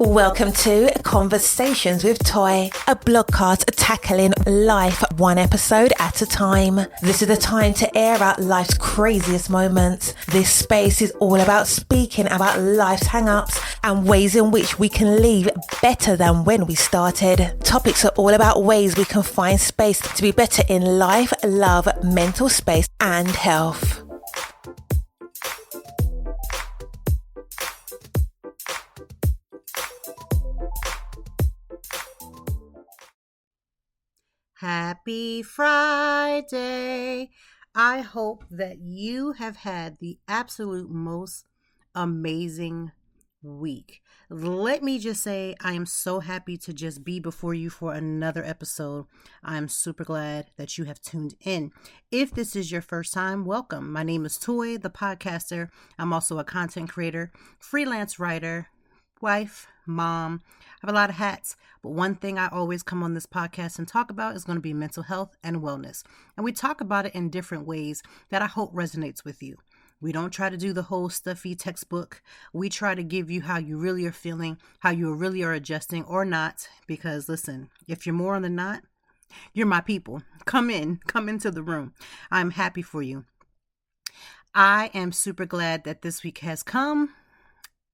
Welcome to Conversations with Toy, a blogcast tackling life one episode at a time. This is the time to air out life's craziest moments. This space is all about speaking about life's hang-ups and ways in which we can leave better than when we started. Topics are all about ways we can find space to be better in life, love, mental space, and health. Happy Friday. I hope that you have had the absolute most amazing week. Let me just say, I am so happy to just be before you for another episode. I'm super glad that you have tuned in. If this is your first time, welcome. My name is Toy, the podcaster. I'm also a content creator, freelance writer, wife, mom. I have a lot of hats, but one thing I always come on this podcast and talk about is going to be mental health and wellness. And we talk about it in different ways that I hope resonates with you. We don't try to do the whole stuffy textbook. We try to give you how you really are feeling, how you really are adjusting or not. Because listen, if you're more than not, you're my people. Come into the room. I'm happy for you. I am super glad that this week has come.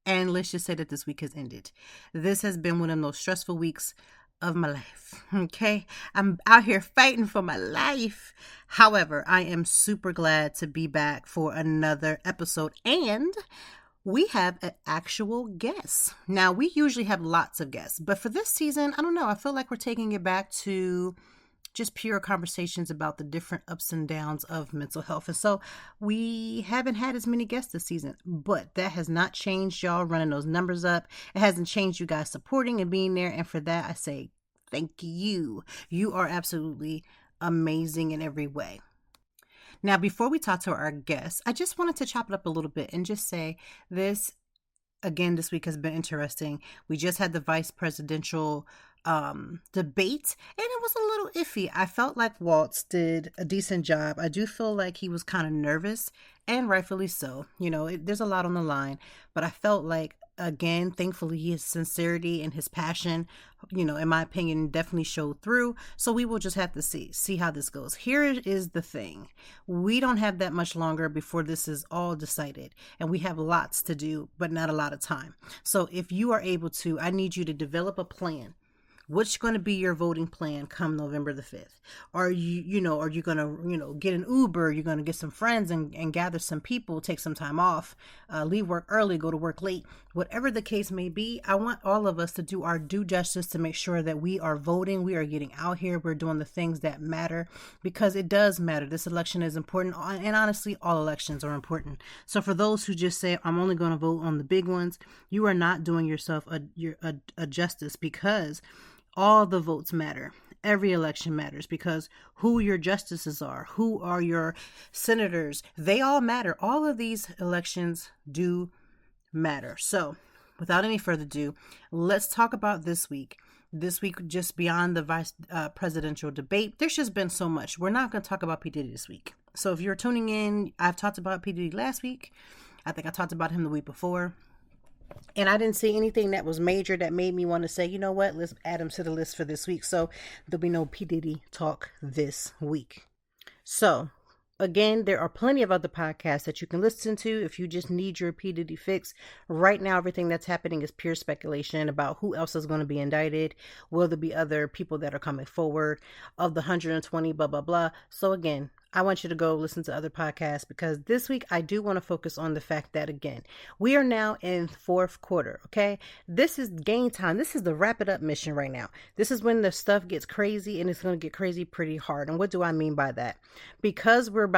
And let's just say that this week has ended. This has been one of the most stressful weeks of my life. Okay. I'm out here fighting for my life. However, I am super glad to be back for another episode. And we have an actual guest. Now, we usually have lots of guests, but for this season, I don't know. I feel like we're taking it back to just pure conversations about the different ups and downs of mental health. And so we haven't had as many guests this season, but that has not changed y'all running those numbers up. It hasn't changed you guys supporting and being there. And for that, I say, thank you. You are absolutely amazing in every way. Now, before we talk to our guests, I just wanted to chop it up a little bit and just say this week has been interesting. We just had the vice presidential debate, and it was a little iffy. I felt like Waltz did a decent job. I do feel like he was kind of nervous, and rightfully so. You know, there's a lot on the line, but I felt like, again, thankfully, his sincerity and his passion, you know, in my opinion, definitely showed through. So we will just have to see how this goes. Here is the thing. We don't have that much longer before this is all decided, and we have lots to do, but not a lot of time. So if you are able to, I need you to develop a plan. What's going to be your voting plan come November the 5th? Are you going to, get an Uber? You're going to get some friends and gather some people, take some time off, leave work early, go to work late. Whatever the case may be, I want all of us to do our due justice to make sure that we are voting. We are getting out here. We're doing the things that matter, because it does matter. This election is important. And honestly, all elections are important. So for those who just say, I'm only going to vote on the big ones, you are not doing yourself a justice, because all the votes matter. Every election matters, because who your justices are, who are your senators, they all matter. All of these elections do matter. So without any further ado, let's talk about this week. This week, just beyond the vice presidential debate, there's just been so much. We're not going to talk about P. Diddy this week. So if you're tuning in, I've talked about P. Diddy last week. I think I talked about him the week before. And I didn't see anything that was major that made me want to say, you know what, let's add him to the list for this week. So there'll be no P. Diddy talk this week. So again, there are plenty of other podcasts that you can listen to if you just need your P. Diddy fix. Right now, everything that's happening is pure speculation about who else is going to be indicted. Will there be other people that are coming forward of the 120, blah, blah, blah. So again, I want you to go listen to other podcasts, because this week I do want to focus on the fact that, again, we are now in fourth quarter. Okay. This is game time. This is the wrap it up mission right now. This is when the stuff gets crazy, and it's going to get crazy pretty hard. And what do I mean by that? Because we're in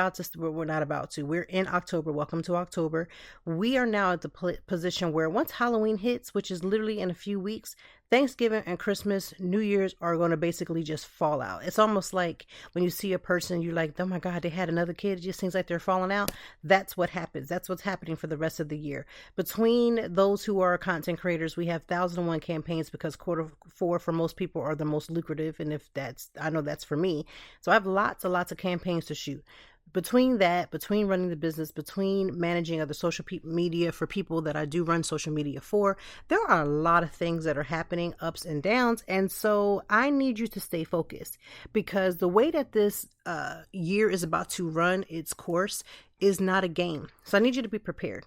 October. Welcome to October. We are now at the position where once Halloween hits, which is literally in a few weeks, Thanksgiving and Christmas, New Year's are going to basically just fall out. It's almost like when you see a person, you're like, oh my God, they had another kid. It just seems like they're falling out. That's what happens. That's what's happening for the rest of the year. Between those who are content creators, we have 1,001 campaigns, because quarter four for most people are the most lucrative. And I know that's for me. So I have lots and lots of campaigns to shoot. between running the business, between managing other social media for people that I do run social media for, there are a lot of things that are happening, ups and downs. And so I need you to stay focused, because the way that this year is about to run its course is not a game. So I need you to be prepared.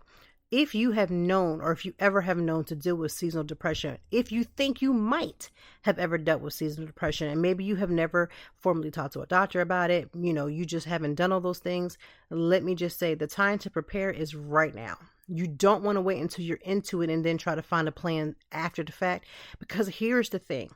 If you have known, or if you ever have known to deal with seasonal depression, if you think you might have ever dealt with seasonal depression, and maybe you have never formally talked to a doctor about it, you just haven't done all those things, let me just say the time to prepare is right now. You don't want to wait until you're into it and then try to find a plan after the fact, because here's the thing.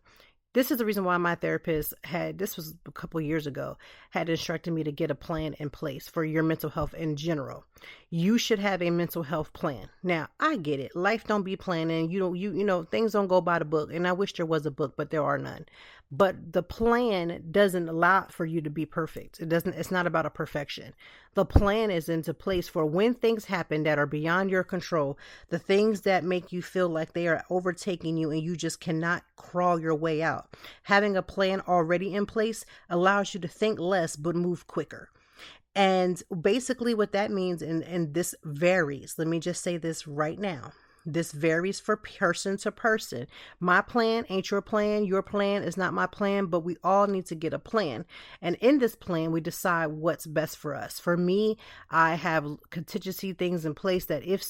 This is the reason why my therapist this was a couple of years ago, had instructed me to get a plan in place for your mental health in general. You should have a mental health plan. Now, I get it. Life don't be planning. Things don't go by the book. And I wish there was a book, but there are none. But the plan doesn't allow for you to be perfect. It's not about a perfection. The plan is into place for when things happen that are beyond your control, the things that make you feel like they are overtaking you and you just cannot crawl your way out. Having a plan already in place allows you to think less but move quicker. And basically what that means, and this varies, let me just say this right now. This varies for person to person. My plan ain't your plan. Your plan is not my plan, but we all need to get a plan. And in this plan, we decide what's best for us. For me, I have contingency things in place that if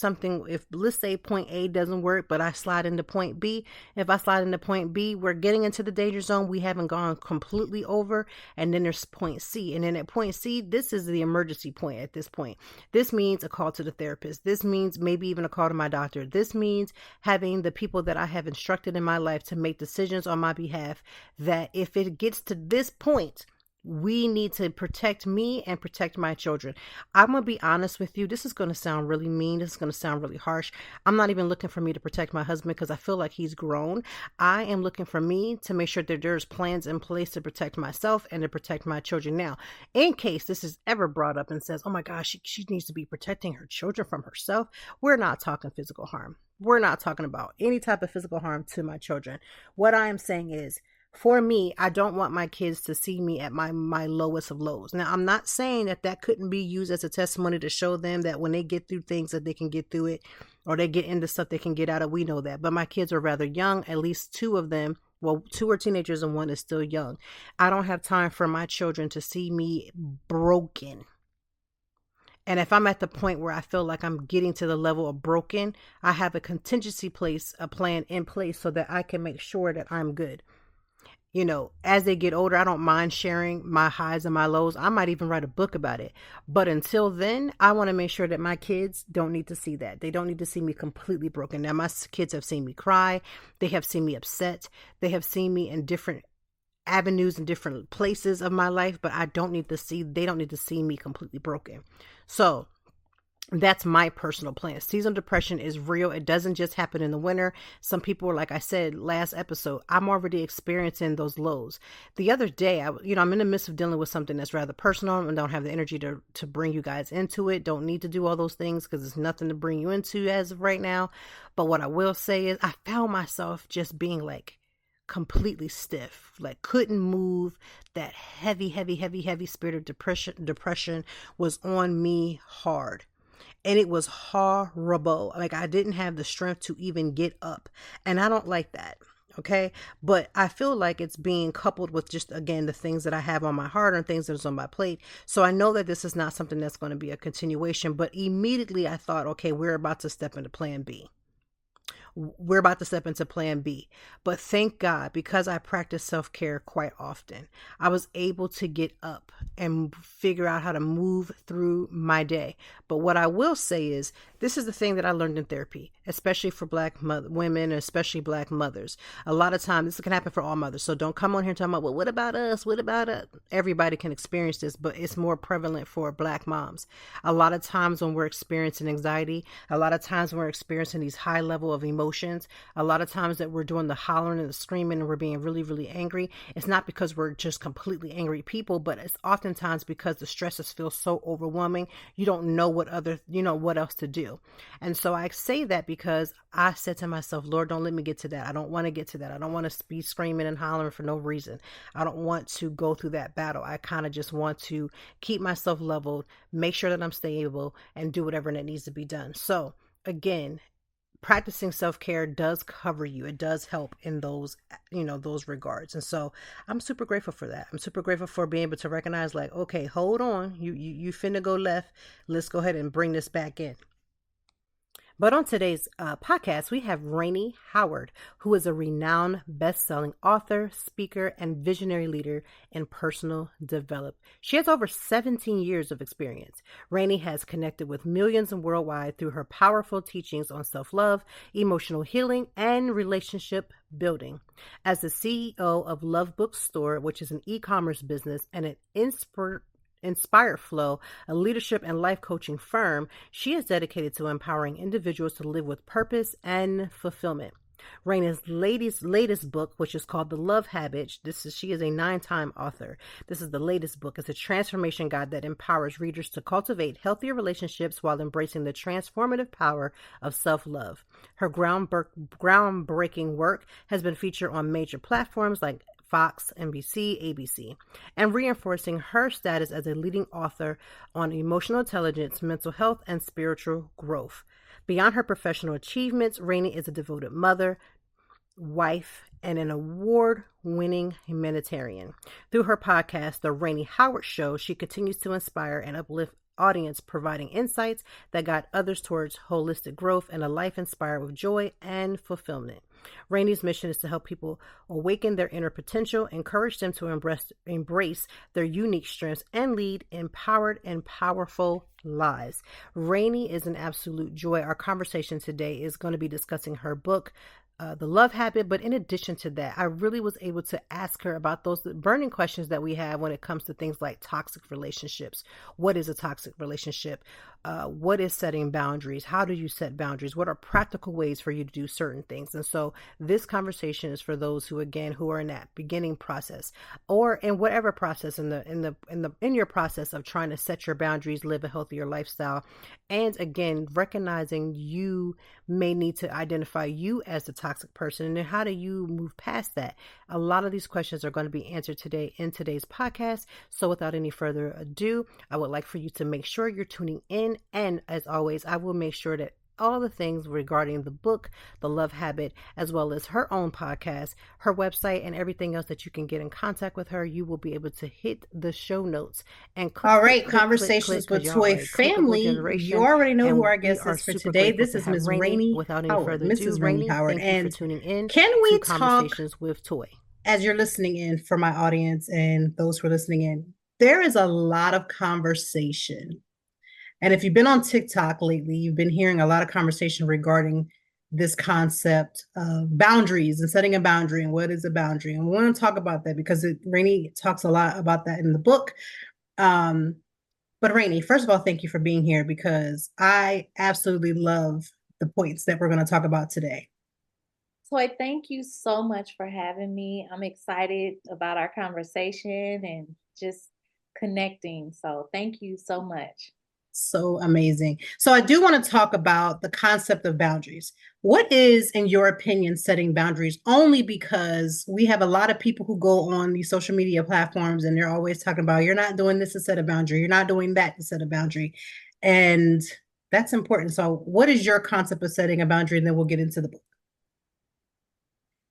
let's say point A doesn't work, but I slide into point B, if I slide into point B, we're getting into the danger zone. We haven't gone completely over. And then there's point C. And then at point C, this is the emergency point at this point. This means a call to the therapist. This means maybe even a call to my doctor. This means having the people that I have instructed in my life to make decisions on my behalf, that if it gets to this point, we need to protect me and protect my children. I'm going to be honest with you. This is going to sound really mean. This is going to sound really harsh. I'm not even looking for me to protect my husband because I feel like he's grown. I am looking for me to make sure that there's plans in place to protect myself and to protect my children. Now, in case this is ever brought up and says, oh my gosh, she needs to be protecting her children from herself. We're not talking physical harm. We're not talking about any type of physical harm to my children. What I am saying is, for me, I don't want my kids to see me at my lowest of lows. Now, I'm not saying that couldn't be used as a testimony to show them that when they get through things that they can get through it, or they get into stuff they can get out of. We know that. But my kids are rather young, at least two of them. Well, two are teenagers and one is still young. I don't have time for my children to see me broken. And if I'm at the point where I feel like I'm getting to the level of broken, I have a contingency plan in place so that I can make sure that I'm good. As they get older, I don't mind sharing my highs and my lows. I might even write a book about it. But until then, I want to make sure that my kids don't need to see that. They don't need to see me completely broken. Now, my kids have seen me cry. They have seen me upset. They have seen me in different avenues and different places of my life, but they don't need to see me completely broken. So that's my personal plan. Seasonal depression is real. It doesn't just happen in the winter. Some people are, like I said last episode, I'm already experiencing those lows. The other day, I'm in the midst of dealing with something that's rather personal and don't have the energy to bring you guys into it. Don't need to do all those things because there's nothing to bring you into as of right now. But what I will say is I found myself just being like completely stiff, like couldn't move. That heavy spirit of depression was on me hard. And it was horrible. Like I didn't have the strength to even get up. And I don't like that. Okay. But I feel like it's being coupled with just, again, the things that I have on my heart and things that's on my plate. So I know that this is not something that's going to be a continuation, but immediately I thought, okay, we're about to step into plan B. We're about to step into plan B. But thank God, because I practice self-care quite often, I was able to get up and figure out how to move through my day. But what I will say is, this is the thing that I learned in therapy, especially for Black women, especially Black mothers. A lot of times, this can happen for all mothers. So don't come on here and talk about, well, what about us? What about us? Everybody can experience this, but it's more prevalent for Black moms. A lot of times when we're experiencing anxiety, a lot of times when we're experiencing these high level of emotions, a lot of times that we're doing the hollering and the screaming and we're being really, really angry, it's not because we're just completely angry people, but it's oftentimes because the stresses feel so overwhelming, you don't know what else to do. And so I say that because I said to myself, Lord, don't let me get to that. I don't want to get to that. I don't want to be screaming and hollering for no reason. I don't want to go through that battle. I kind of just want to keep myself leveled, make sure that I'm stable, and do whatever that needs to be done. So again, practicing self-care does cover you. It does help in those, those regards. And so I'm super grateful for that. I'm super grateful for being able to recognize, like, okay, hold on, you finna go left. Let's go ahead and bring this back in. But on today's podcast, we have Rainie Howard, who is a renowned best-selling author, speaker, and visionary leader in personal development. She has over 17 years of experience. Rainie has connected with millions worldwide through her powerful teachings on self-love, emotional healing, and relationship building. As the CEO of Love Bookstore, which is an e-commerce business and an InspiredFlow, a leadership and life coaching firm, she is dedicated to empowering individuals to live with purpose and fulfillment. Rainie's latest book, which is called The Love Habit, she is a 9-time author. This is the latest book. It's a transformation guide that empowers readers to cultivate healthier relationships while embracing the transformative power of self-love. Her groundbreaking work has been featured on major platforms like Fox, NBC, ABC, and reinforcing her status as a leading author on emotional intelligence, mental health, and spiritual growth. Beyond her professional achievements, Rainie is a devoted mother, wife, and an award-winning humanitarian. Through her podcast, The Rainie Howard Show, she continues to inspire and uplift audience, providing insights that guide others towards holistic growth and a life inspired with joy and fulfillment. Rainie's mission is to help people awaken their inner potential, encourage them to embrace their unique strengths, and lead empowered and powerful lives. Rainie is an absolute joy. Our conversation today is going to be discussing her book, The Love Habit. But in addition to that, I really was able to ask her about those burning questions that we have when it comes to things like toxic relationships. What is a toxic relationship? What is setting boundaries? How do you set boundaries? What are practical ways for you to do certain things? And so this conversation is for those who are in that beginning process, or in whatever process in your process of trying to set your boundaries, live a healthier lifestyle. And again, recognizing you may need to identify you as the toxic person, and then how do you move past that? A lot of these questions are going to be answered today in today's podcast. So without any further ado, I would like for you to make sure you're tuning in. And as always, I will make sure that all the things regarding the book, The Love Habit, as well as her own podcast, her website, and everything else that you can get in contact with her, you will be able to hit the show notes and click. All right, Conversations with Toy Family. You already know who our guest is for today. This is Ms. Rainie Howard, Mrs. Rainie Howard. Thank you for tuning in. Can we talk, Conversations with Toy? As you're listening in, for my audience and those who are listening in, there is a lot of conversation. And if you've been on TikTok lately, you've been hearing a lot of conversation regarding this concept of boundaries and setting a boundary and what is a boundary. And we want to talk about that because Rainie talks a lot about that in the book. But Rainie, first of all, thank you for being here because I absolutely love the points that we're going to talk about today. Toy, thank you so much for having me. I'm excited about our conversation and just connecting. So thank you so much. So amazing. So I do want to talk about the concept of boundaries. What is, in your opinion, setting boundaries? Only because we have a lot of people who go on these social media platforms and they're always talking about, you're not doing this to set a boundary. You're not doing that to set a boundary. And that's important. So what is your concept of setting a boundary? And then we'll get into the book.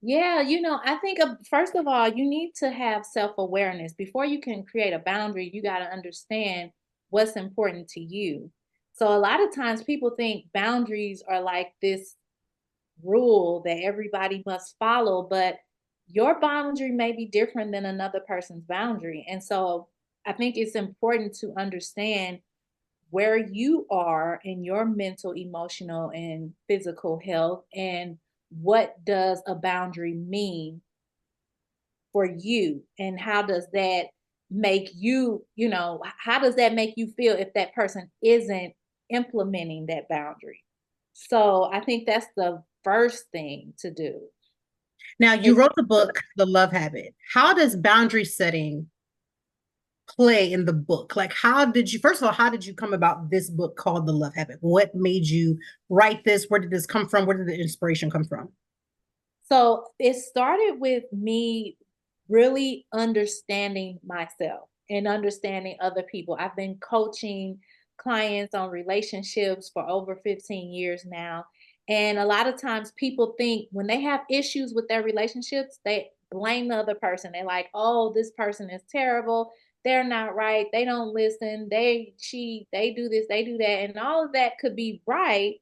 Yeah, I think first of all, you need to have self-awareness. Before you can create a boundary, you got to understand what's important to you. So a lot of times people think boundaries are like this rule that everybody must follow, but your boundary may be different than another person's boundary. And so I think it's important to understand where you are in your mental, emotional, and physical health, and what does a boundary mean for you, and how does that make you, how does that make you feel if that person isn't implementing that boundary? So I think that's the first thing to do. Now, you wrote the book, The Love Habit. How does boundary setting play in the book? Like, how did you, first of all, how did you come about this book called The Love Habit? What made you write this? Where did this come from? Where did the inspiration come from? So it started with me really understanding myself and understanding other people. I've been coaching clients on relationships for over 15 years now. And a lot of times people think when they have issues with their relationships, they blame the other person. They're like, oh, this person is terrible. They're not right. They don't listen. They cheat. They do this. They do that. And all of that could be right.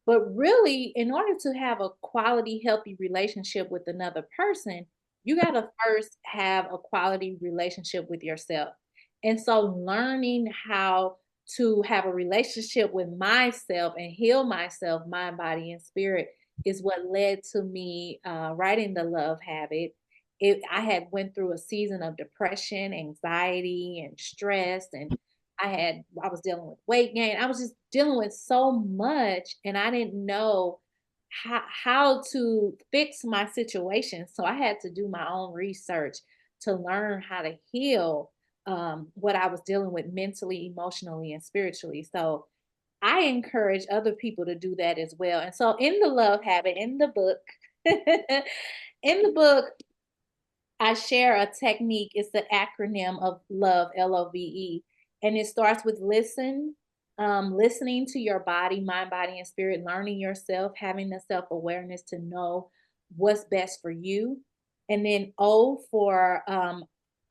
But really, in order to have a quality, healthy relationship with another person, you got to first have a quality relationship with yourself. And so, learning how to have a relationship with myself and heal myself, mind, body, and spirit is what led to me writing the Love Habit. I had went through a season of depression, anxiety, and stress, and I was dealing with weight gain. I was just dealing with so much and I didn't know how to fix my situation. So I had to do my own research to learn how to heal what I was dealing with mentally, emotionally, and spiritually. So I encourage other people to do that as well. And so in the Love Habit, in the book, in the book, I share a technique. It's the acronym of love, LOVE, and it starts with listening to your body, mind, body, and spirit, learning yourself, having the self awareness to know what's best for you, and then O for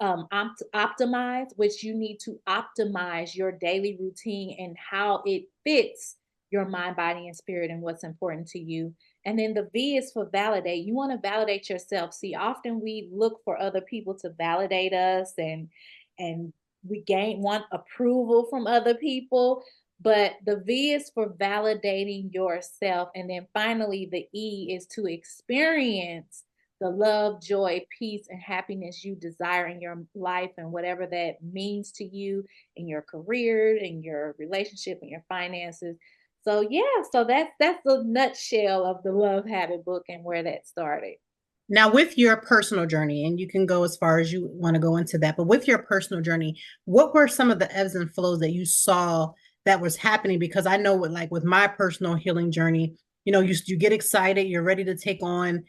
optimize, which you need to optimize your daily routine and how it fits your mind, body, and spirit, and what's important to you. And then the V is for validate. You want to validate yourself. See, often we look for other people to validate us and we want approval from other people. But the V is for validating yourself. And then finally, the E is to experience the love, joy, peace, and happiness you desire in your life and whatever that means to you in your career, in your relationship, in your finances. So yeah, so that's the nutshell of the Love Habit book and where that started. Now, with your personal journey, and you can go as far as you want to go into that, but with your personal journey, what were some of the ebbs and flows that you saw that was happening? Because I know with my personal healing journey, you get excited, you're ready to take on,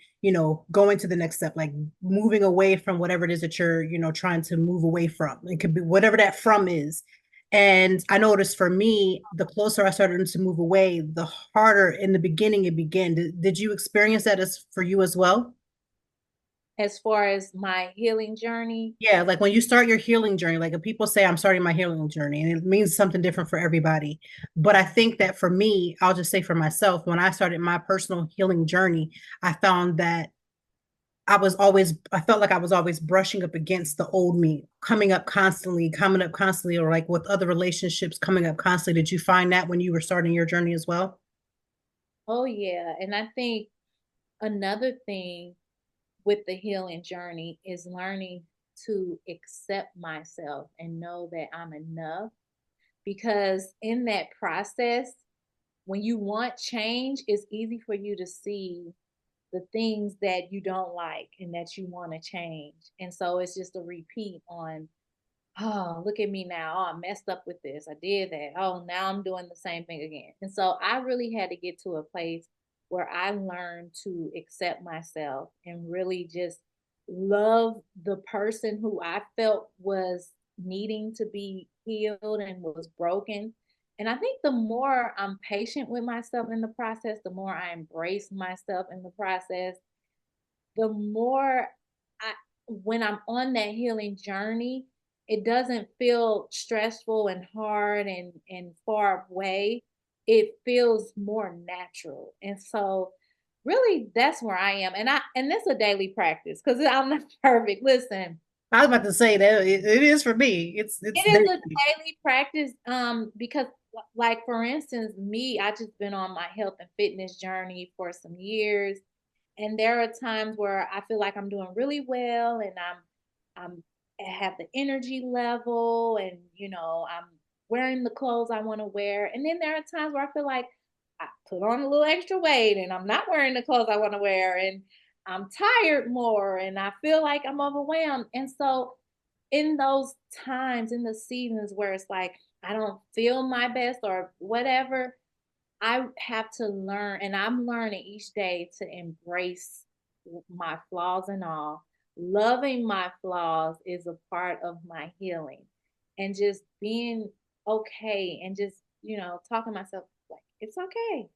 going to the next step, like moving away from whatever it is that you're, trying to move away from. It could be whatever that from is. And I noticed for me, the closer I started to move away, the harder in the beginning it began. Did you experience that as for you as well? As far as my healing journey, Yeah, like when you start your healing journey, like if people say I'm starting my healing journey, and it means something different for everybody. But I think that for me, I'll just say for myself, when I started my personal healing journey, I found that I felt like I was always brushing up against the old me, coming up constantly, or like with other relationships coming up constantly. Did you find that when you were starting your journey as well? oh yeah. And I think another thing with the healing journey is learning to accept myself and know that I'm enough. Because in that process, when you want change, it's easy for you to see the things that you don't like and that you want to change. And so it's just a repeat on, oh, look at me now. Oh, I messed up with this. I did that. Oh, now I'm doing the same thing again. And so I really had to get to a place where I learned to accept myself and really just love the person who I felt was needing to be healed and was broken. And I think the more I'm patient with myself in the process, the more I embrace myself in the process, the more I when I'm on that healing journey, it doesn't feel stressful and hard and far away. It feels more natural. And so really that's where I am. And that's a daily practice because I'm not perfect. Listen, I was about to say that it is for me. It's it is a daily practice because like for instance, me, I just been on my health and fitness journey for some years. And there are times where I feel like I'm doing really well and I'm I have the energy level and I'm wearing the clothes I want to wear. And then there are times where I feel like I put on a little extra weight and I'm not wearing the clothes I want to wear and I'm tired more and I feel like I'm overwhelmed. And so in those times, in the seasons where it's like I don't feel my best or whatever, I have to learn, and I'm learning each day to embrace my flaws and all. Loving my flaws is a part of my healing, and just being okay, and just, talking to myself like, it's okay.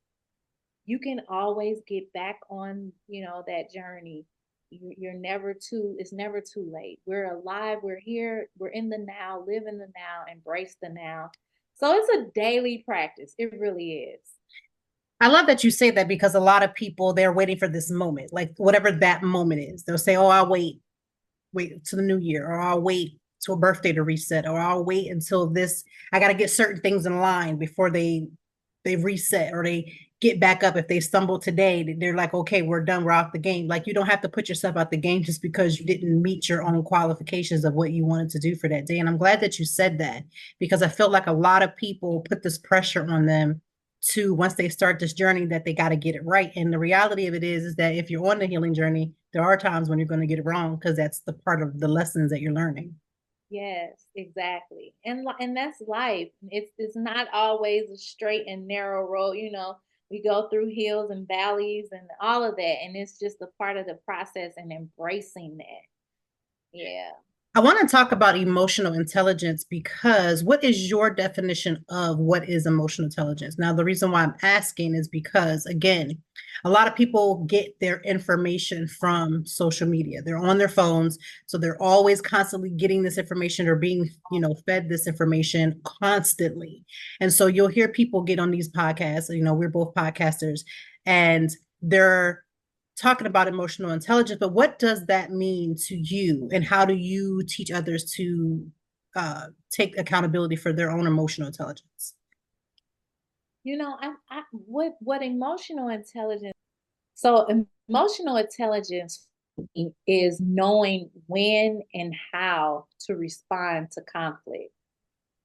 You can always get back on, that journey. You're never too, it's never too late. We're alive, we're here, we're in the now, live in the now, embrace the now. So it's a daily practice. It really is. I love that you say that because a lot of people, they're waiting for this moment, like whatever that moment is. They'll say, oh, I'll wait to the new year, or I'll wait to a birthday to reset, or I'll wait until this, I got to get certain things in line before they reset, or they get back up. If they stumble today, they're like, okay, we're done, we're off the game. Like, you don't have to put yourself out the game just because you didn't meet your own qualifications of what you wanted to do for that day. And I'm glad that you said that, because I feel like a lot of people put this pressure on them to, once they start this journey, that they got to get it right. And the reality of it is that if you're on the healing journey, there are times when you're going to get it wrong, because that's the part of the lessons that you're learning. Yes, exactly. And that's life. It's not always a straight and narrow road, We go through hills and valleys and all of that, and it's just a part of the process and embracing that. Yeah. I want to talk about emotional intelligence, because what is your definition of what is emotional intelligence? Now, the reason why I'm asking is because, again, a lot of people get their information from social media. They're on their phones, so they're always constantly getting this information, or being, fed this information constantly. And so you'll hear people get on these podcasts, we're both podcasters, and they're talking about emotional intelligence, but what does that mean to you, and how do you teach others to take accountability for their own emotional intelligence? What emotional intelligence. So emotional intelligence is knowing when and how to respond to conflict.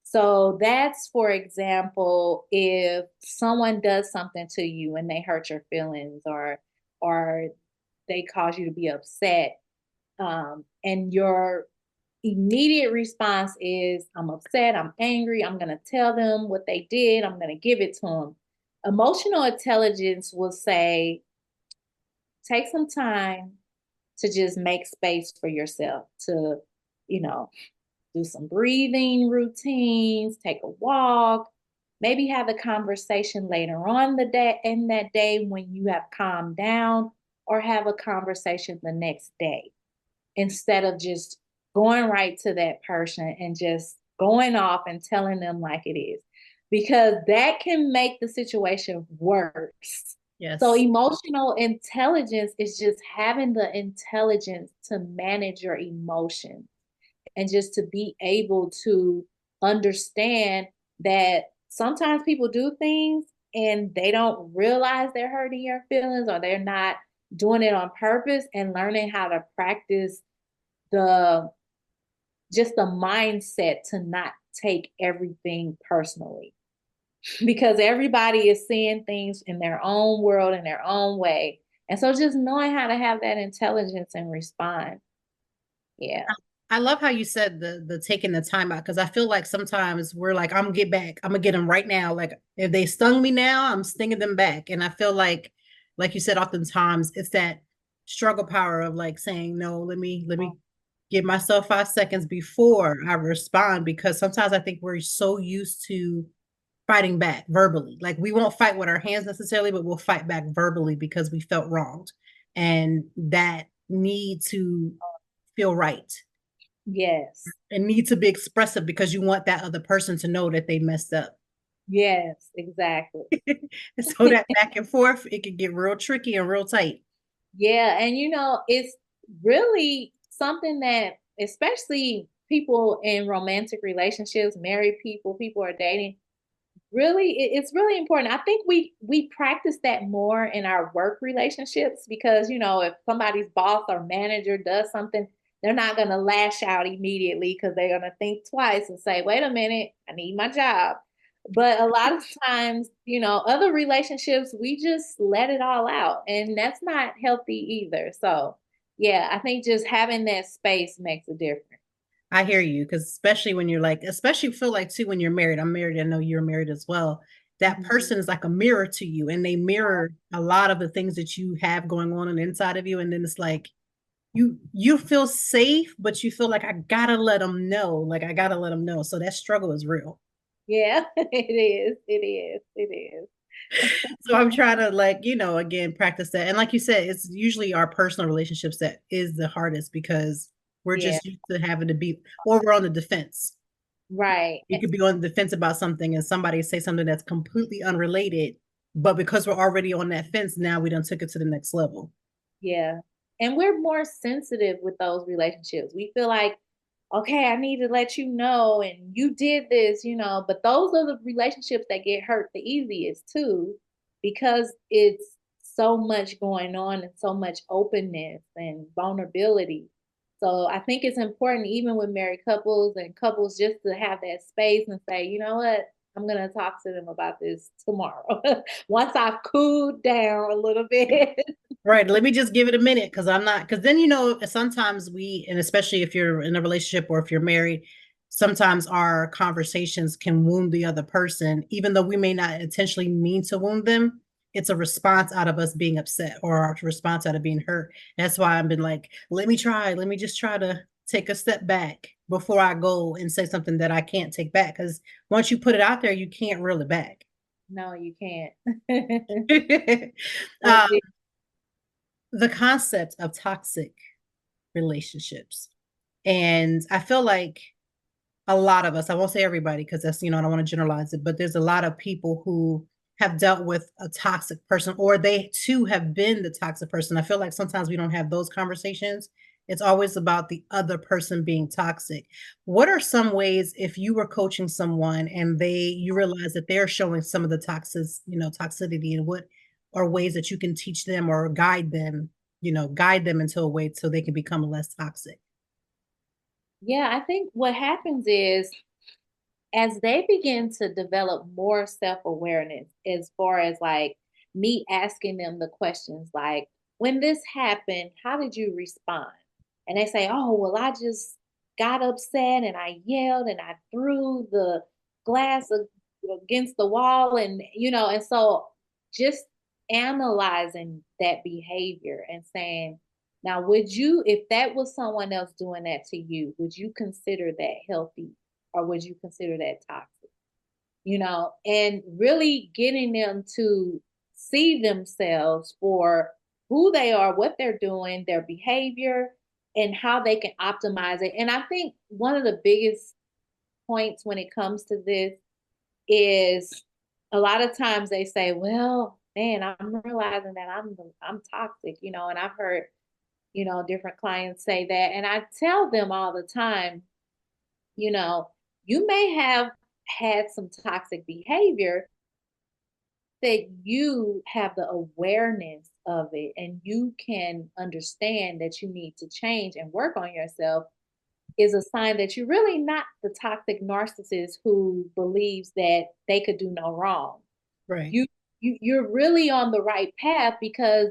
So that's, for example, if someone does something to you and they hurt your feelings, or they cause you to be upset, and your immediate response is, I'm upset, I'm angry, I'm going to tell them what they did, I'm going to give it to them. Emotional intelligence will say, take some time to just make space for yourself to, you know, do some breathing routines, take a walk, maybe have a conversation later on the day, in that day, when you have calmed down, or have a conversation the next day, instead of just going right to that person and just going off and telling them like it is, because that can make the situation worse. Yes. So emotional intelligence is just having the intelligence to manage your emotions, and just to be able to understand that sometimes people do things and they don't realize they're hurting your feelings, or they're not doing it on purpose, and learning how to practice the just the mindset to not take everything personally, because everybody is seeing things in their own world, in their own way. And so just knowing how to have that intelligence and respond. Yeah. I love how you said the taking the time out, because I feel like sometimes we're like, I'm gonna get back, I'm gonna get them right now. Like, if they stung me now, I'm stinging them back. And I feel like you said, oftentimes it's that struggle power of like saying, no, let me give myself 5 seconds before I respond, because sometimes I think we're so used to fighting back verbally. Like, we won't fight with our hands necessarily, but we'll fight back verbally because we felt wronged. And that need to feel right, Yes. and need to be expressive, because you want that other person to know that they messed up. Yes, exactly. And so that back and forth, it can get real tricky and real tight. Yeah. And it's really something that, especially people in romantic relationships, married people, people are dating, really, it's really important. I think we practice that more in our work relationships, because if somebody's boss or manager does something, they're not going to lash out immediately, because they're going to think twice and say, wait a minute, I need my job. But a lot of times, other relationships, we just let it all out, and that's not healthy either. So yeah, I think just having that space makes a difference. I hear you, because especially when you're like, especially feel like too when you're married. I'm married. I know you're married as well. That Mhm. person is like a mirror to you, and they mirror a lot of the things that you have going on the inside of you. And then it's like you feel safe, but you feel like I gotta let them know, like I gotta let them know. So that struggle is real. Yeah, it is. It is. It is. So I'm trying to like, again, practice that. And like you said, it's usually our personal relationships that is the hardest because we're Yeah, just used to having to be, or we're on the defense. right. You could be on the defense about something and somebody say something that's completely unrelated, but because we're already on that fence, now we done took it to the next level. Yeah. And we're more sensitive with those relationships. We feel like, okay, I need to let you know, and you did this, but those are the relationships that get hurt the easiest too, because it's so much going on and so much openness and vulnerability. So I think it's important, even with married couples and couples, just to have that space and say, you know what, I'm going to talk to them about this tomorrow. Once I've cooled down a little bit. Right. Let me just give it a minute because I'm not, because then, sometimes we, and especially if you're in a relationship or if you're married, sometimes our conversations can wound the other person, even though we may not intentionally mean to wound them. It's a response out of us being upset or a response out of being hurt. That's why I've been like, let me just try to take a step back before I go and say something that I can't take back. Because once you put it out there, you can't reel it back. No, you can't. um, That's it. the concept of toxic relationships. And I feel like a lot of us, I won't say everybody because that's, I don't want to generalize it, but there's a lot of people who have dealt with a toxic person or they too have been the toxic person. I feel like sometimes we don't have those conversations. It's always about the other person being toxic. What are some ways if you were coaching someone and you realize that they're showing some of the toxicity, and what are ways that you can teach them or guide them into a way so they can become less toxic? Yeah, I think what happens is as they begin to develop more self-awareness, as far as like me asking them the questions like, when this happened, how did you respond? And they say, oh, well, I just got upset and I yelled and I threw the glass against the wall. And so just analyzing that behavior and saying, now, would you, if that was someone else doing that to you, would you consider that healthy or would you consider that toxic? And really getting them to see themselves for who they are, what they're doing, their behavior, and how they can optimize it. And I think one of the biggest points when it comes to this is a lot of times they say, well, man, I'm realizing that I'm toxic, and I've heard, different clients say that. And I tell them all the time, you know, you may have had some toxic behavior that you have the awareness of it and you can understand that you need to change and work on yourself is a sign that you're really not the toxic narcissist who believes that they could do no wrong. Right. You're really on the right path because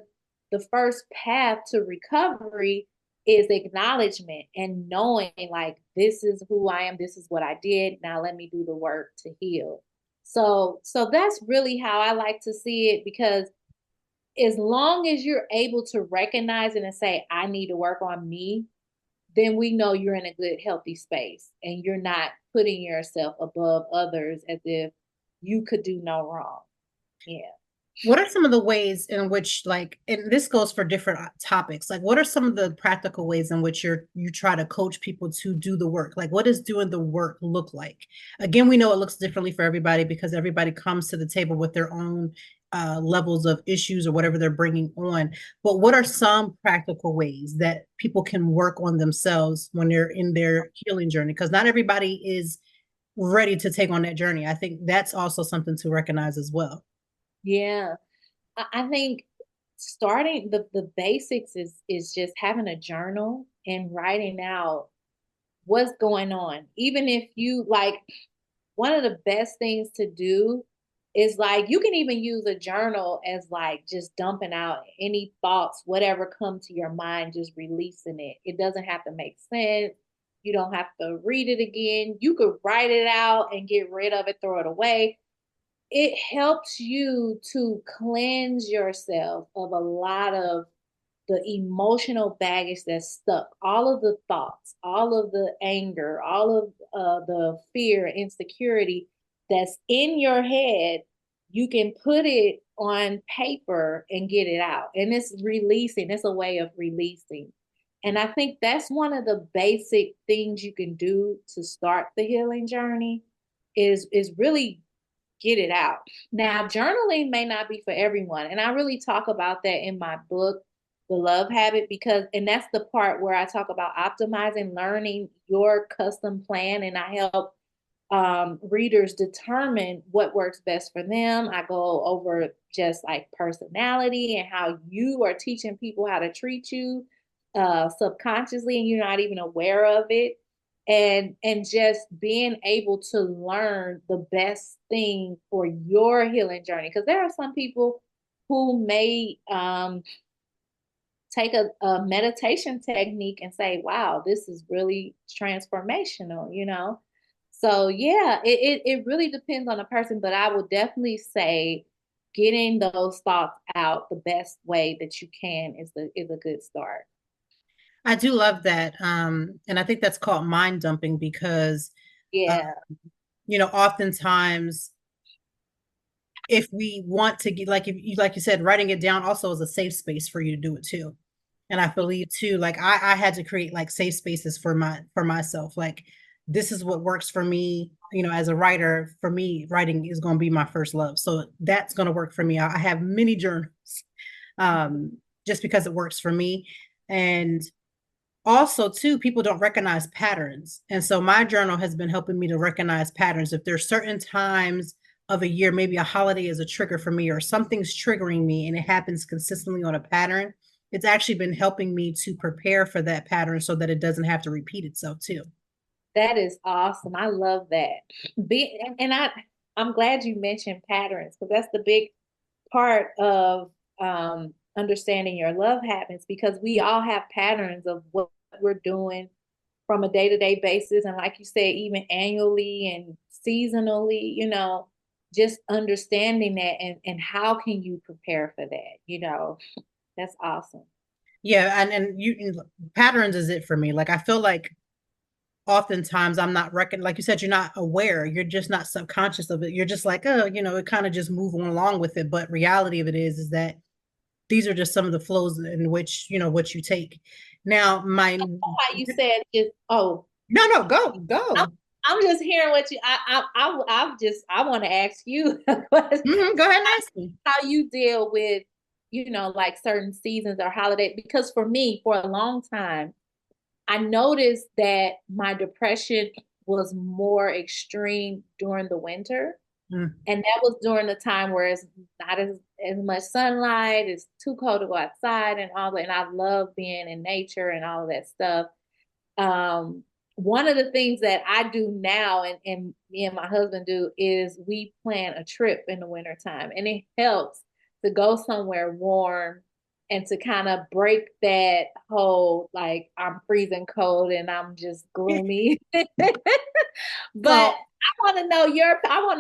the first path to recovery is acknowledgement and knowing like this is who I am, this is what I did, now let me do the work to heal. So that's really how I like to see it, because as long as you're able to recognize it and say I need to work on me, then we know you're in a good healthy space and you're not putting yourself above others as if you could do no wrong. Yeah. What are some of the ways in which, like, and this goes for different topics, like what are some of the practical ways in which you try to coach people to do the work? Like what does doing the work look like? Again, we know it looks differently for everybody because everybody comes to the table with their own levels of issues or whatever they're bringing on. But what are some practical ways that people can work on themselves when they're in their healing journey? Because not everybody is ready to take on that journey. I think that's also something to recognize as well. Yeah. I think starting the basics is just having a journal and writing out what's going on. Even if you like, one of the best things to do is like you can even use a journal as like just dumping out any thoughts, whatever come to your mind, just releasing it. It doesn't have to make sense. You don't have to read it again. You could write it out and get rid of it, throw it away. It helps you to cleanse yourself of a lot of the emotional baggage that's stuck, all of the thoughts, all of the anger, all of the fear, insecurity that's in your head. You can put it on paper and get it out. And it's releasing, it's a way of releasing. And I think that's one of the basic things you can do to start the healing journey is really get it out. Now, journaling may not be for everyone. And I really talk about that in my book, The Love Habit, because, and that's the part where I talk about optimizing, learning your custom plan. And I help readers determine what works best for them. I go over just like personality and how you are teaching people how to treat you subconsciously and you're not even aware of it, and just being able to learn the best thing for your healing journey, because there are some people who may take a meditation technique and say, wow, this is really transformational, you know. So yeah, it really depends on the person, but I would definitely say getting those thoughts out the best way that you can is a good start. I do love that. And I think that's called mind dumping because, uh, Yeah. oftentimes if we want to get, like you said, writing it down also is a safe space for you to do it too. And I believe too, like I had to create like safe spaces for myself. Like this is what works for me. As a writer, for me, writing is going to be my first love. So that's going to work for me. I have many journals, just because it works for me. And also too, people don't recognize patterns. And so my journal has been helping me to recognize patterns. If there's certain times of a year, maybe a holiday is a trigger for me or something's triggering me and it happens consistently on a pattern, it's actually been helping me to prepare for that pattern so that it doesn't have to repeat itself too. That is awesome. I love that. I'm glad you mentioned patterns, because that's the big part of understanding your love habits, because we all have patterns of what we're doing from a day-to-day basis. And like you said, even annually and seasonally, just understanding that and how can you prepare for that, that's awesome. Yeah, and patterns is it for me. Like I feel like oftentimes I'm not like you said, you're not aware, you're just not subconscious of it. You're just like, oh, it kind of just move on along with it. But reality of it is that these are just some of the flows in which, what you take. Now, How you said just, oh, no, go. I'm just hearing what you. I want to ask you a question. Go ahead and ask me. How you deal with, like certain seasons or holidays? Because for me, for a long time, I noticed that my depression was more extreme during the winter. And that was during the time where it's not as much sunlight, it's too cold to go outside and all that. And I love being in nature and all of that stuff. One of the things that I do now and me and my husband do is we plan a trip in the wintertime, and it helps to go somewhere warm and to kind of break that whole, like, I'm freezing cold and I'm just gloomy. But I want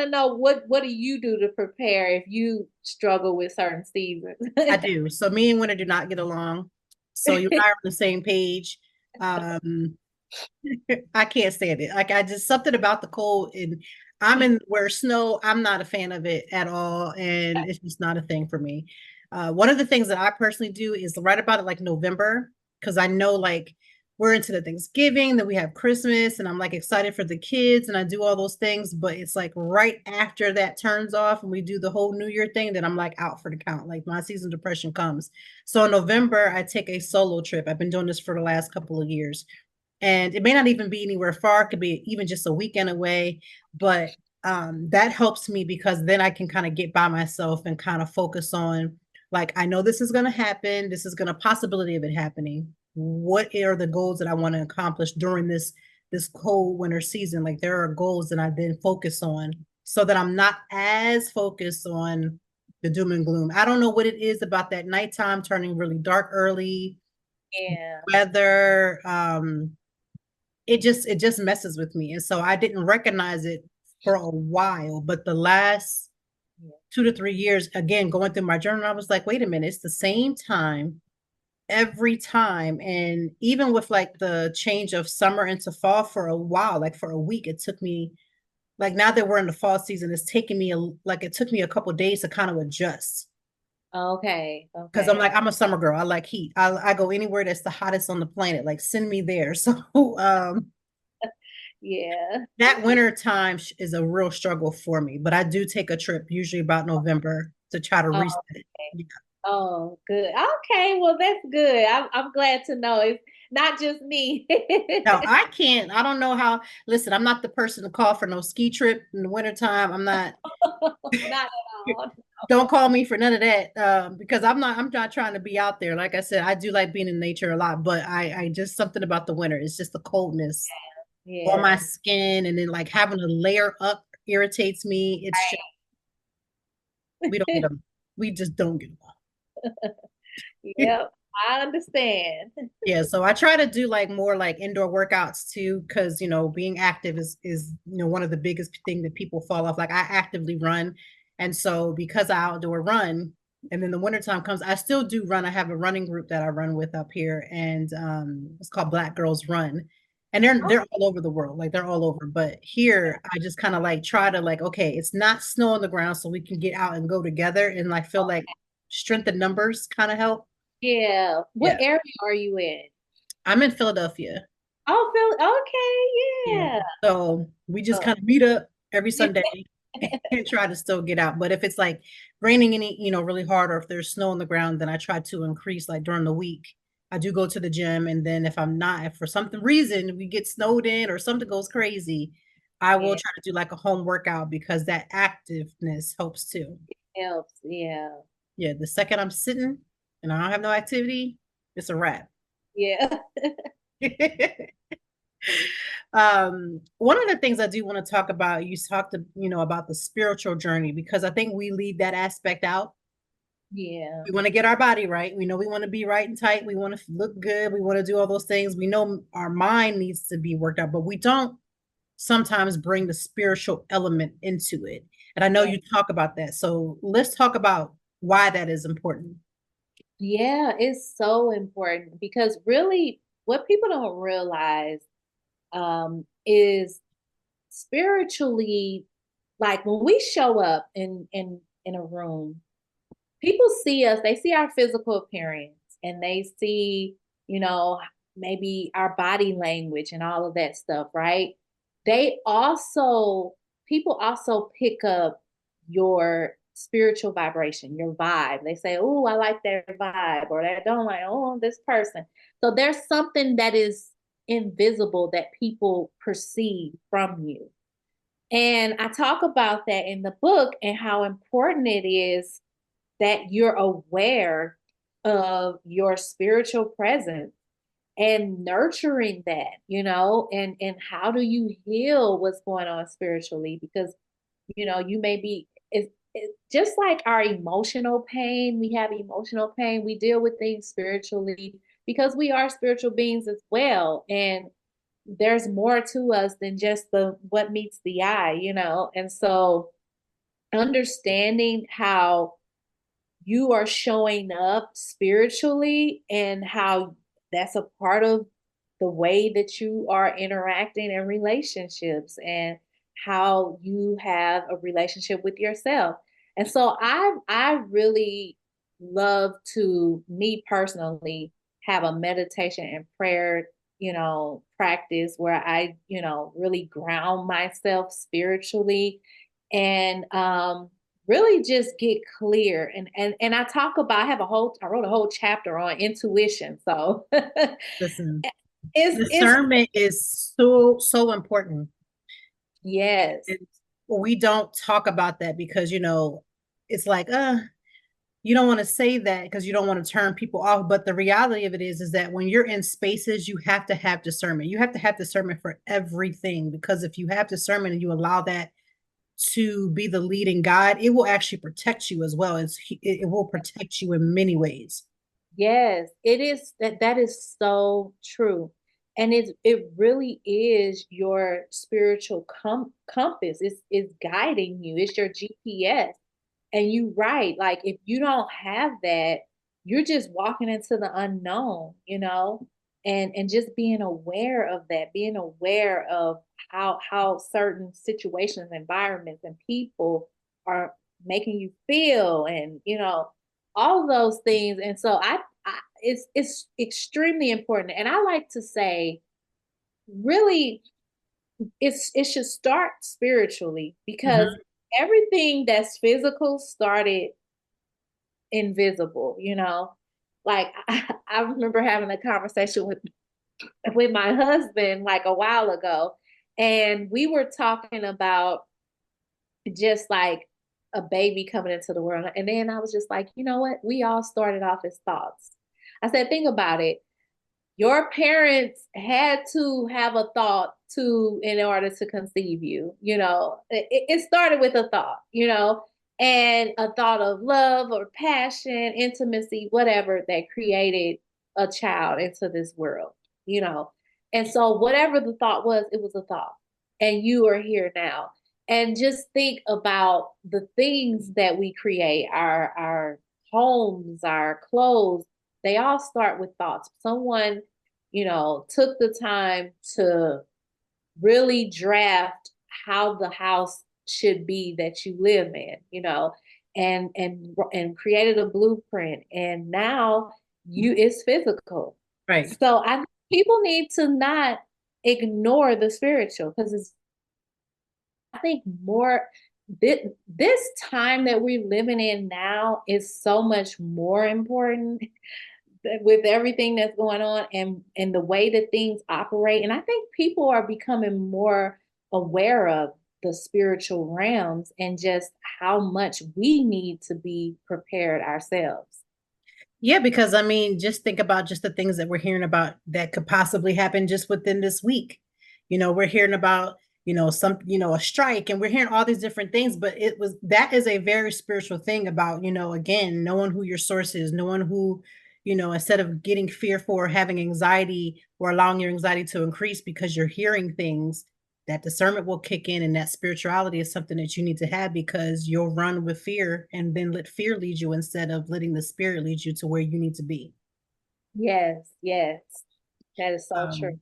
to know what do you do to prepare if you struggle with certain seasons? I do. So me and Winter do not get along. So you and I are on the same page. I can't stand it. Like I just something about the cold, and I'm in where snow, I'm not a fan of it at all. And it's just not a thing for me. One of the things that I personally do is right about it like November, because I know like we're into the Thanksgiving, then we have Christmas, and I'm like excited for the kids and I do all those things. But it's like right after that turns off and we do the whole New Year thing, then I'm like out for the count. Like my season depression comes. So in November, I take a solo trip. I've been doing this for the last couple of years. And it may not even be anywhere far, it could be even just a weekend away, but that helps me because then I can kind of get by myself and kind of focus on, like, I know this is going to happen, this is going to possibility of it happening. What are the goals that I want to accomplish during this cold winter season? Like there are goals that I then focus on so that I'm not as focused on the doom and gloom. I don't know what it is about that nighttime turning really dark early, Yeah. weather, it just messes with me. And so I didn't recognize it for a while, but the last 2 to 3 years, again, going through my journal, I was like, wait a minute, it's the same time every time. And even with like the change of summer into fall, for a while, like for a week, it took me, like now that we're in the fall season, it's taking me it took me a couple of days to kind of adjust. Okay. Because I'm Okay. like, I'm a summer girl. I like heat. I go anywhere that's the hottest on the planet. Like send me there. So Yeah. that winter time is a real struggle for me. But I do take a trip, usually about November, to try to Oh, reset. okay. Yeah. Oh, good. Okay. Well, that's good. I'm glad to know it's not just me. No, I can't. I don't know how. Listen, I'm not the person to call for no ski trip in the wintertime. I'm not. Not at all. Don't call me for none of that, because I'm not trying to be out there. Like I said, I do like being in nature a lot, but I just something about the winter. It's just the coldness on my Yeah. skin, and then like having to layer up irritates me. It's just we don't get them. We just don't get them. Yep. I understand. Yeah, so I try to do like more like indoor workouts too, because being active is one of the biggest thing that people fall off. Like I actively run, and so because I outdoor run, and then the wintertime comes, I still do run. I have a running group that I run with up here, and it's called Black Girls Run, and they're all over the world, like they're all over. But here, I just kind of like try to like, okay, it's not snow on the ground, so we can get out and go together, and like feel like strength in numbers kind of help. Yeah. What Yeah. area are you in? I'm in Philadelphia. Oh, Phil. Okay. Yeah. Yeah. So we just Oh, kind of meet up every yeah. Sunday and try to still get out. But if it's like raining really hard, or if there's snow on the ground, then I try to increase like during the week. I do go to the gym. And then if for some reason we get snowed in or something goes crazy, I will Yeah. try to do like a home workout because that activeness helps too. Helps. Yeah. Yeah. The second I'm sitting and I don't have no activity, it's a wrap. Yeah. One of the things I do want to talk about, you talked about the spiritual journey, because I think we leave that aspect out. Yeah. We want to get our body right. We know we want to be right and tight. We want to look good. We want to do all those things. We know our mind needs to be worked out, but we don't sometimes bring the spiritual element into it. And I know Yeah. you talk about that. So let's talk about why that is important. Yeah, it's so important because really what people don't realize is spiritually, like when we show up in a room, people see us, they see our physical appearance and they see, you know, maybe our body language and all of that stuff, right? They also, people also pick up your spiritual vibration, your vibe. They say, oh, I like their vibe, or they don't like, oh, this person. So there's something that is invisible that people perceive from you. And I talk about that in the book and how important it is that you're aware of your spiritual presence and nurturing that, and how do you heal what's going on spiritually? Because, you may be, it's just like our emotional pain. We have emotional pain. We deal with things spiritually because we are spiritual beings as well. And there's more to us than just the what meets the eye. And so understanding how you are showing up spiritually and how that's a part of the way that you are interacting in relationships and how you have a relationship with yourself. And so I really love to, me personally, have a meditation and prayer, practice where I, really ground myself spiritually and really just get clear. And I talk about, I wrote a whole chapter on intuition. So Listen, it's discernment is so, so important. yes. And we don't talk about that because, it's like, you don't want to say that because you don't want to turn people off. But the reality of it is that when you're in spaces, you have to have discernment. You have to have discernment for everything, because if you have discernment and you allow that to be the leading guide, it will actually protect you as well. It will protect you in many ways. Yes, it is, that is so true. And it really is your spiritual compass. It's guiding you. It's your GPS. And you right, like if you don't have that, you're just walking into the unknown, and just being aware of that, being aware of how certain situations, environments, and people are making you feel, and all of those things. And so it's extremely important. And I like to say, really, it should start spiritually, because Mhm. everything that's physical started invisible, like I remember having a conversation with my husband like a while ago, and we were talking about just like a baby coming into the world. And then I was just like, you know what, we all started off as thoughts. I said, think about it. Your parents had to have a thought to in order to conceive you. It started with a thought, and a thought of love or passion, intimacy, whatever, that created a child into this world, you know. And so whatever the thought was, it was a thought. And you are here now. And just think about the things that we create, our homes, our clothes, they all start with thoughts. Someone, took the time to really draft how the house should be that you live in, and created a blueprint. And now it's physical. Right. So people need to not ignore the spiritual, because I think more this time that we're living in now is so much more important with everything that's going on, and the way that things operate. And I think people are becoming more aware of the spiritual realms, and just how much we need to be prepared ourselves. Yeah, because I mean, just think about just the things that we're hearing about that could possibly happen just within this week. We're hearing about, a strike, and we're hearing all these different things, but that is a very spiritual thing about, again, knowing who your source is, knowing who, instead of getting fearful or having anxiety or allowing your anxiety to increase because you're hearing things, that discernment will kick in, and that spirituality is something that you need to have, because you'll run with fear and then let fear lead you instead of letting the spirit lead you to where you need to be. Yes, yes, that is so true.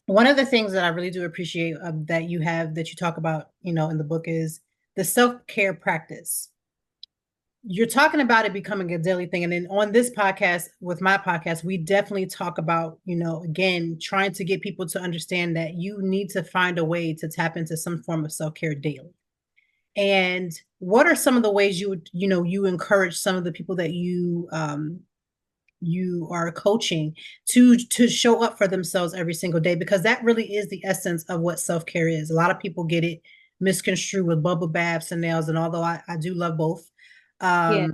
One of the things that I really do appreciate that you talk about, in the book, is the self-care practice. You're talking about it becoming a daily thing. And then on this podcast, with my podcast, we definitely talk about, again, trying to get people to understand that you need to find a way to tap into some form of self-care daily. And what are some of the ways you encourage some of the people that you are coaching to show up for themselves every single day? Because that really is the essence of what self-care is. A lot of people get it misconstrued with bubble baths and nails, and although I do love both, Yeah.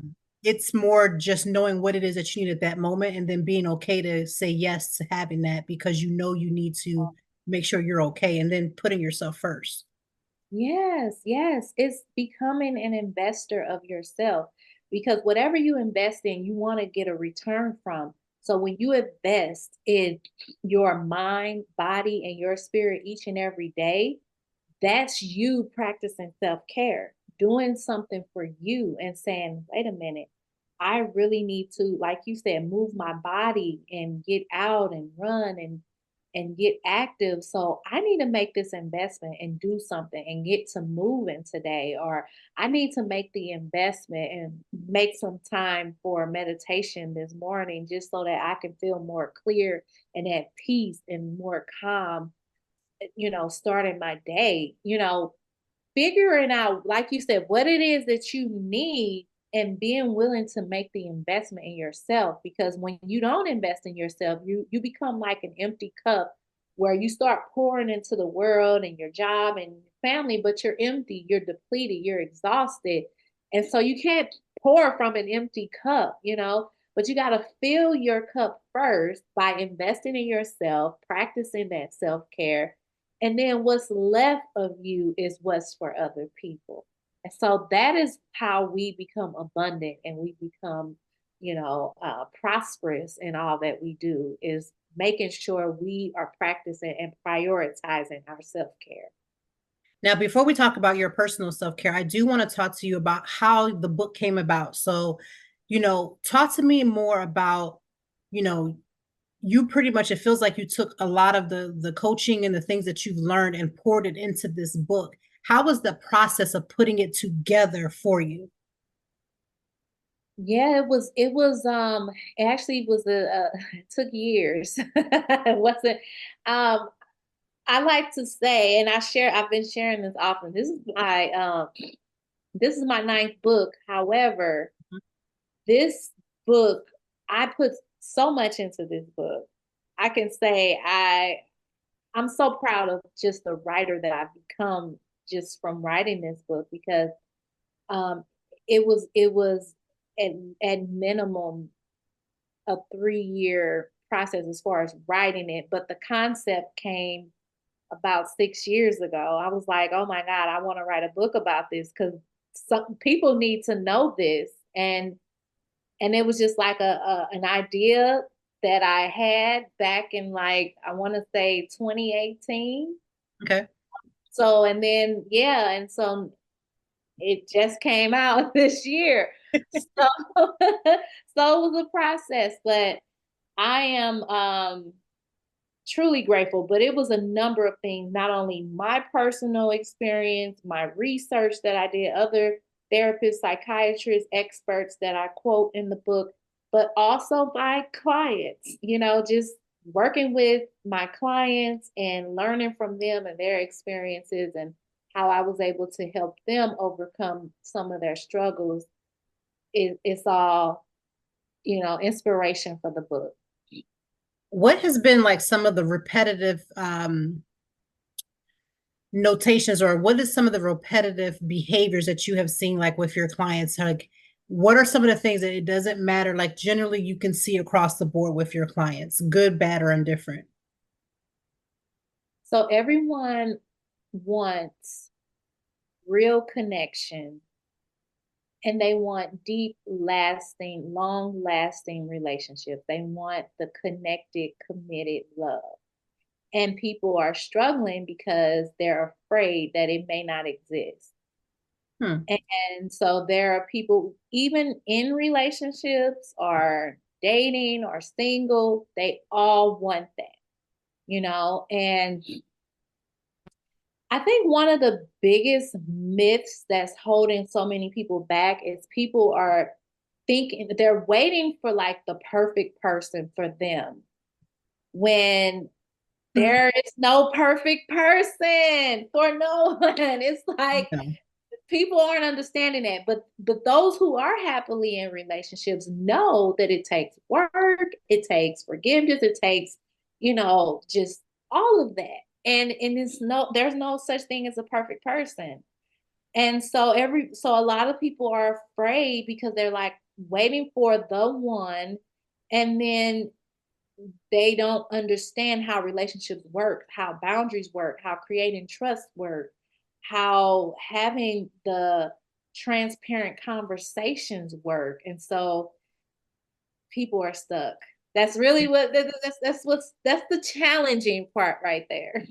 it's more just knowing what it is that you need at that moment, and then being okay to say yes to having that, because you need to make sure you're okay, and then putting yourself first. Yes, yes. It's becoming an investor of yourself, because whatever you invest in, you want to get a return from. So when you invest in your mind, body, and your spirit each and every day, that's you practicing self-care, doing something for you and saying, wait a minute, I really need to, like you said, move my body and get out and run and get active. So I need to make this investment and do something and get to moving today. Or I need to make the investment and make some time for meditation this morning, just so that I can feel more clear and at peace and more calm, starting my day, figuring out, like you said, what it is that you need, and being willing to make the investment in yourself. Because when you don't invest in yourself, you become like an empty cup, where you start pouring into the world and your job and your family, but you're empty, you're depleted, you're exhausted. And so you can't pour from an empty cup, but you got to fill your cup first by investing in yourself, practicing that self-care, and then what's left of you is what's for other people. And so that is how we become abundant, and we become, prosperous in all that we do, is making sure we are practicing and prioritizing our self-care. Now, before we talk about your personal self-care, I do want to talk to you about how the book came about. So, talk to me more about, you know, you pretty much, it feels like you took a lot of the coaching and the things that you've learned and poured it into this book. How was the process of putting it together for you? Yeah, it actually was it took years. It wasn't, um, I like to say, and I've been sharing this often. This is my ninth book. However, this book, I put so much into this book. I can say I'm so proud of just the writer that I've become just from writing this book, because um it was at, at minimum a 3-year process as far as writing it, but the concept came about 6 years ago. I was like, oh my God, I want to write a book about this, because some people need to know this. And it was just like an idea that I had back in, like, I want to say 2018. Okay. So, and then, yeah, and so it just came out this year. So, so it was a process, but I am truly grateful. But it was a number of things, not only my personal experience, my research that I did, other therapists, psychiatrists, experts that I quote in the book, but also my clients, just working with my clients and learning from them and their experiences, and how I was able to help them overcome some of their struggles. It's all, inspiration for the book. What has been like some of the repetitive notations, or what is some of the repetitive behaviors that you have seen, like with your clients? Like, what are some of the things that it doesn't matter, like generally you can see across the board with your clients, good, bad, or indifferent? So everyone wants real connection, and they want deep, lasting, long lasting relationships. They want the connected, committed love. And people are struggling because they're afraid that it may not exist. Hmm. And so there are people, even in relationships or dating or single, they all want that. And I think one of the biggest myths that's holding so many people back is people are thinking they're waiting for like the perfect person for them, when there is no perfect person for no one. It's like Okay. people aren't understanding that. But those who are happily in relationships know that it takes work, it takes forgiveness, it takes, just all of that. And there's no such thing as a perfect person. And so a lot of people are afraid because they're like waiting for the one, and then they don't understand how relationships work, how boundaries work, how creating trust work, how having the transparent conversations work. And so people are stuck. That's really that's the challenging part right there.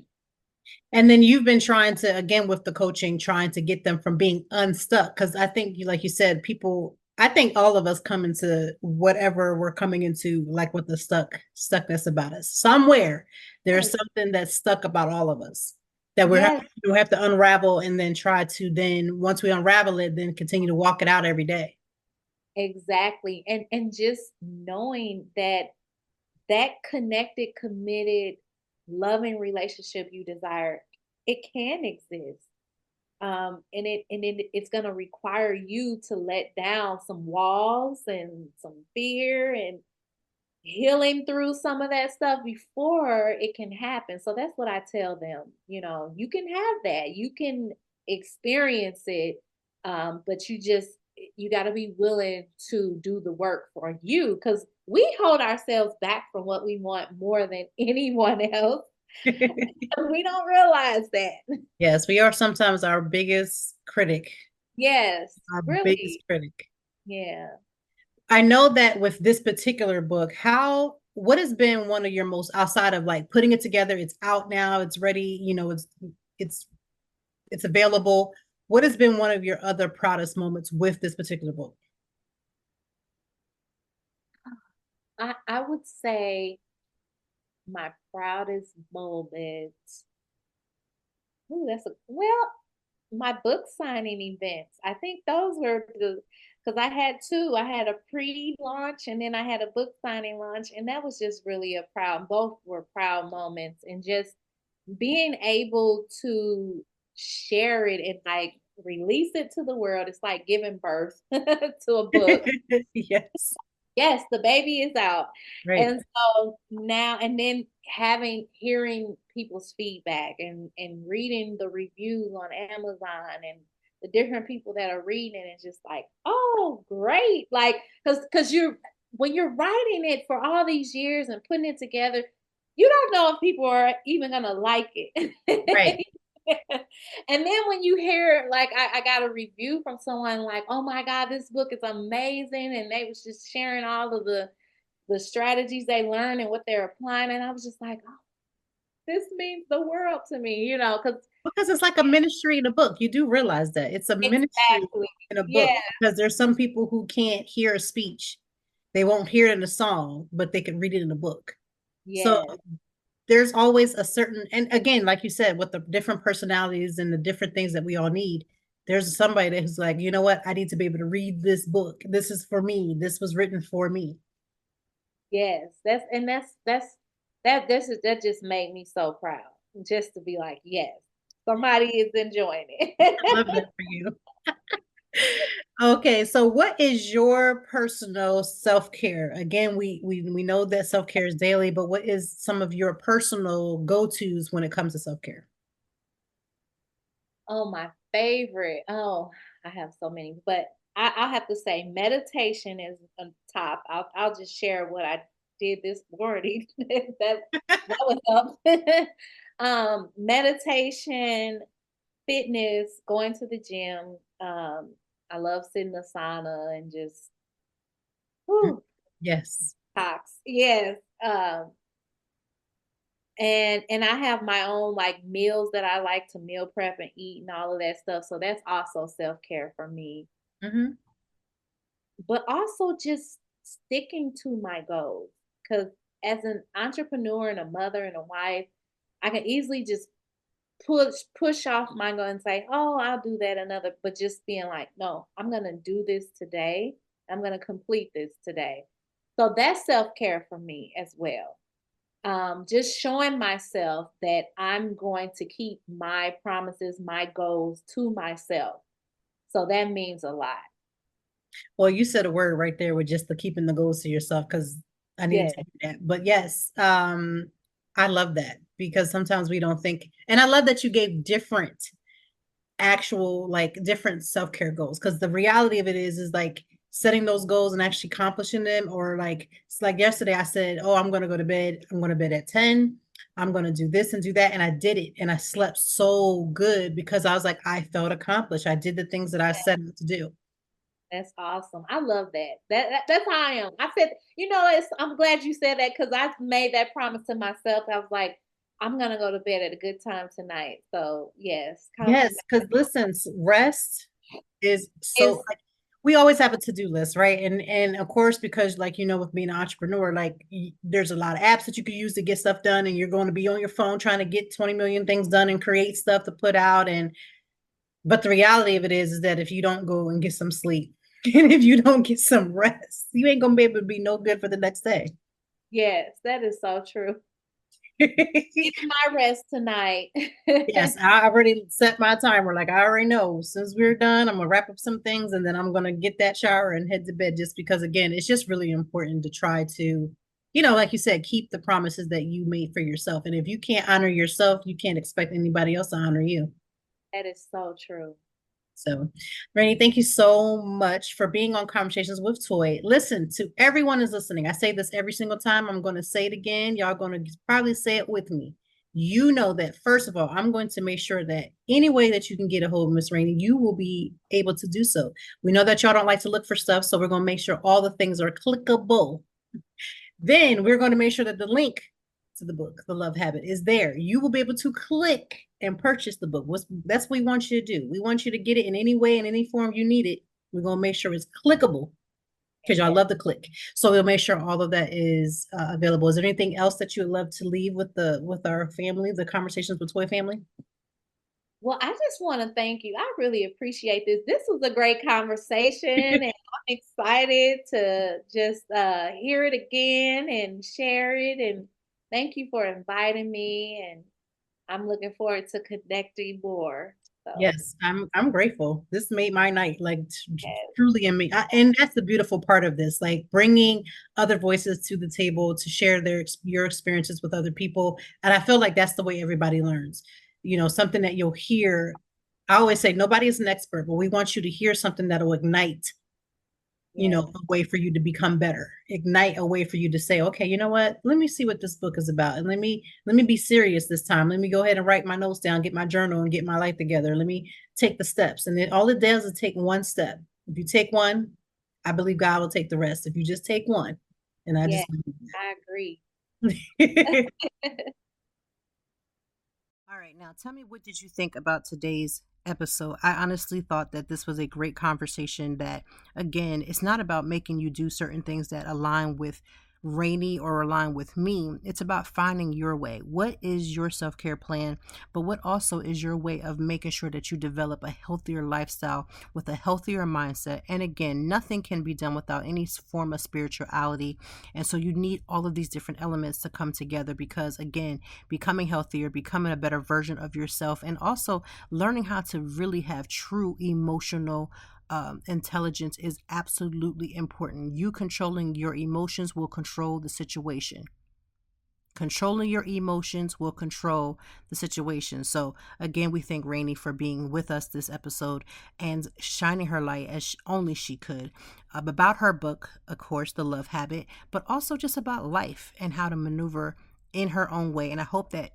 And then you've been trying to, again, with the coaching, trying to get them from being unstuck. Because I think, like you said, I think all of us come into whatever we're coming into, like with the stuckness about us. Somewhere there's Yes. something that's stuck about all of us that Yes, we have to unravel, and then try to, then once we unravel it, then continue to walk it out every day. exactly. And just knowing that connected, committed, loving relationship you desire, it can exist. It's going to require you to let down some walls and some fear and healing through some of that stuff before it can happen. So that's what I tell them. You can have that, you can experience it, but you got to be willing to do the work for you, because we hold ourselves back from what we want more than anyone else. We don't realize that. Yes, we are sometimes our biggest critic, Yes, our biggest really. critic. Yeah. I know that with this particular book, how what has been one of your most, outside of like putting it together, it's out now, it's ready, it's it's available. What has been one of your other proudest moments with this particular book? I would say my proudest moment. Ooh, my book signing events. I think those were because I had two. I had a pre-launch and then I had a book signing launch, and that was just really both were proud moments, and just being able to share it and like release it to the world. It's like giving birth to a book. Yes. Yes, the baby is out. Right. And so now, and then hearing people's feedback and reading the reviews on Amazon and the different people that are reading it, just like, oh, great. Like, because when you're writing it for all these years and putting it together, you don't know if people are even gonna like Right. it. And then when you hear, like, I got a review from someone like, oh my God, this book is amazing. And they was just sharing all of the strategies they learned and what they're applying. And I was just like, oh, this means the world to me, Because it's like a ministry in a book. You do realize that it's a ministry exactly. in a Yeah. book, because there's some people who can't hear a speech. They won't hear it in a song, but they can read it in a book. So Yeah. there's always a certain, and again, like you said, with the different personalities and the different things that we all need, there's somebody who's like, you know what, I need to be able to read this book. This is for me. This was written for me. Yes. That just made me so proud just to be like, yes, somebody is enjoying it. I love that for you. Okay, so what is your personal self-care? Again, we know that self-care is daily, but what is some of your personal go-tos when it comes to self-care? Oh, my favorite. Oh, I have so many, but I'll have to say meditation is on top. I'll just share what I did this morning. That was up. Meditation, fitness, going to the gym. I love sitting in the sauna and just whew, Yes. tox. Yes. And I have my own like meals that I like to meal prep and eat and all of that stuff. So that's also self-care for me. Hmm. But also just sticking to my goals. Because as an entrepreneur and a mother and a wife, I can easily just push off my goal and say, oh, I'll do that another, but just being like, no, I'm gonna do this today. I'm gonna complete this today. So that's self-care for me as well. Just showing myself that I'm going to keep my promises, my goals to myself. So that means a lot. Well, you said a word right there with just the keeping the goals to yourself, because I needed Yeah. to do that. But yes, I love that, because sometimes we don't think, and I love that you gave different actual, like, different self-care goals, because the reality of it is like setting those goals and actually accomplishing them. Or like, it's like yesterday I said, oh, I'm going to go to bed, I'm going to bed at 10, I'm going to do this and do that, and I did it, and I slept so good because I was like, I felt accomplished, I did the things that I set out to do. That's awesome. I love that. That's how I am. I said, I'm glad you said that because I made that promise to myself. I was like, I'm gonna go to bed at a good time tonight. So yes, Yes, because listen, rest is so, is like, we always have a to-do list, right? And of course, because like, with being an entrepreneur, like, there's a lot of apps that you can use to get stuff done, and you're going to be on your phone trying to get 20 million things done and create stuff to put out. And but the reality of it is that if you don't go and get some sleep, and if you don't get some rest, you ain't gonna be able to be no good for the next day. yes, that is so true. Getting my rest tonight. Yes, I already set my timer. Like, I already know, since we're done, I'm gonna wrap up some things, and then I'm gonna get that shower and head to bed, just because again, it's just really important to try to, like you said, keep the promises that you made for yourself. And if you can't honor yourself, you can't expect anybody else to honor you. That is so true. So, Rainie, thank you so much for being on Conversations with Toy. Listen, to everyone who's listening, I say this every single time. I'm going to say it again. Y'all going to probably say it with me. You know that, first of all, I'm going to make sure that any way that you can get a hold of Miss Rainie, you will be able to do so. We know that y'all don't like to look for stuff, so we're going to make sure all the things are clickable. Then we're going to make sure that the link to the book, The Love Habit, is there. You will be able to click and purchase the book. That's what we want you to do. We want you to get it in any way, in any form you need it. We're going to make sure it's clickable because y'all love to click. So we'll make sure all of that is available. Is there anything else that you would love to leave with our family, the conversations with Toy Family? Well, I just want to thank you. I really appreciate this. This was a great conversation, and I'm excited to just hear it again and share it. And thank you for inviting me. And I'm looking forward to connecting more. So, Yes, I'm grateful. This made my night, like yes, truly, and that's the beautiful part of this, like bringing other voices to the table to share your experiences with other people. And I feel like that's the way everybody learns. Something that you'll hear. I always say nobody is an expert, but we want you to hear something that'll ignite yes, a way for you to become better, ignite a way for you to say, okay, you know what, let me see what this book is about, and let me be serious this time. Let me go ahead and write my notes down, get my journal, and get my life together. Let me take the steps. And then all it does is take one step. If you take one, I believe God will take the rest. If you just take one, and I yes, just I agree. All right, now tell me, what did you think about today's episode? I honestly thought that this was a great conversation that, again, it's not about making you do certain things that align with Rainy or align with me. It's about finding your way. What is your self-care plan? But what also is your way of making sure that you develop a healthier lifestyle with a healthier mindset? And again, nothing can be done without any form of spirituality. And so you need all of these different elements to come together because, again, becoming healthier, becoming a better version of yourself, and also learning how to really have true emotional intelligence is absolutely important. You controlling your emotions will control the situation. Controlling your emotions will control the situation. So, again, we thank Rainey for being with us this episode and shining her light as only she could about her book, of course, The Love Habit, but also just about life and how to maneuver in her own way. And I hope that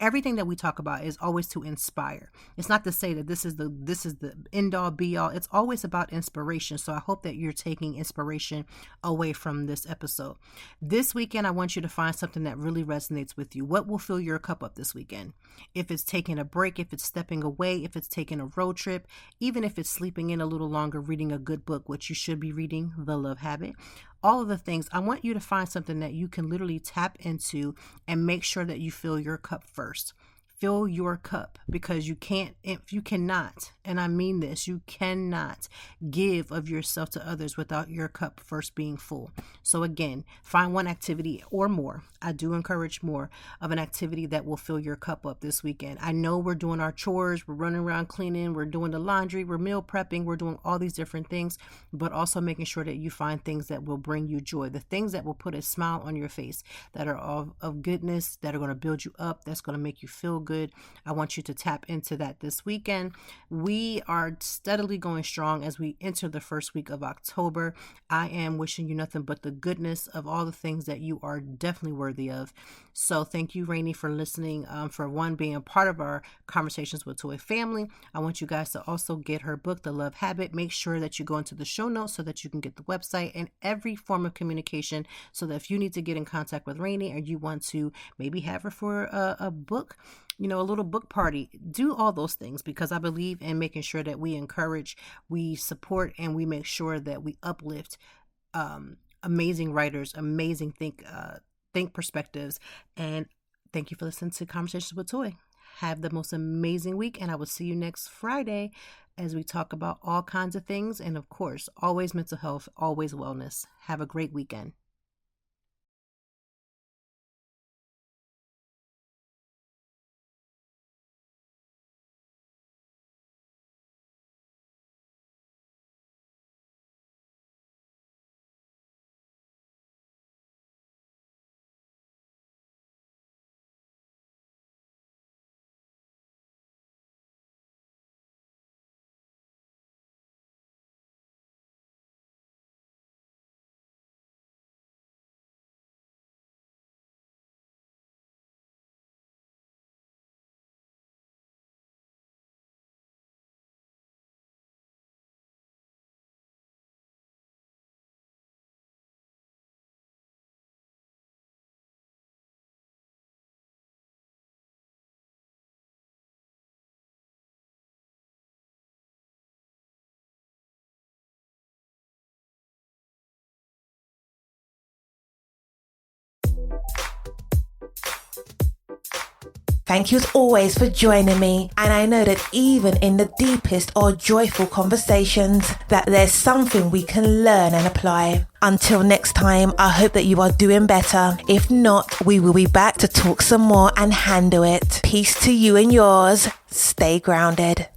everything that we talk about is always to inspire. It's not to say that this is the end all be all. It's always about inspiration. So I hope that you're taking inspiration away from this episode. This weekend, I want you to find something that really resonates with you. What will fill your cup up this weekend? If it's taking a break, if it's stepping away, if it's taking a road trip, even if it's sleeping in a little longer, reading a good book, which you should be reading, The Love Habit, all of the things, I want you to find something that you can literally tap into and make sure that you fill your cup first. Fill your cup, because you cannot, and I mean this, you cannot give of yourself to others without your cup first being full. So again, find one activity or more. I do encourage more of an activity that will fill your cup up this weekend. I know we're doing our chores, we're running around cleaning, we're doing the laundry, we're meal prepping, we're doing all these different things, but also making sure that you find things that will bring you joy, the things that will put a smile on your face, that are of goodness, that are going to build you up, that's going to make you feel good. I want you to tap into that this weekend. We are steadily going strong as we enter the first week of October. I am wishing you nothing but the goodness of all the things that you are definitely worthy of. So thank you, Rainey, for listening, for one, being a part of our conversations with Toy Family. I want you guys to also get her book, The Love Habit. Make sure that you go into the show notes so that you can get the website and every form of communication, so that if you need to get in contact with Rainey or you want to maybe have her for a book, a little book party, do all those things, because I believe in making sure that we encourage, we support, and we make sure that we uplift amazing writers, amazing think perspectives. And thank you for listening to Conversations with Toy. Have the most amazing week, and I will see you next Friday as we talk about all kinds of things. And of course, always mental health, always wellness. Have a great weekend. Thank you as always for joining me. And I know that even in the deepest or joyful conversations, that there's something we can learn and apply. Until next time, I hope that you are doing better. If not, we will be back to talk some more and handle it. Peace to you and yours. Stay grounded.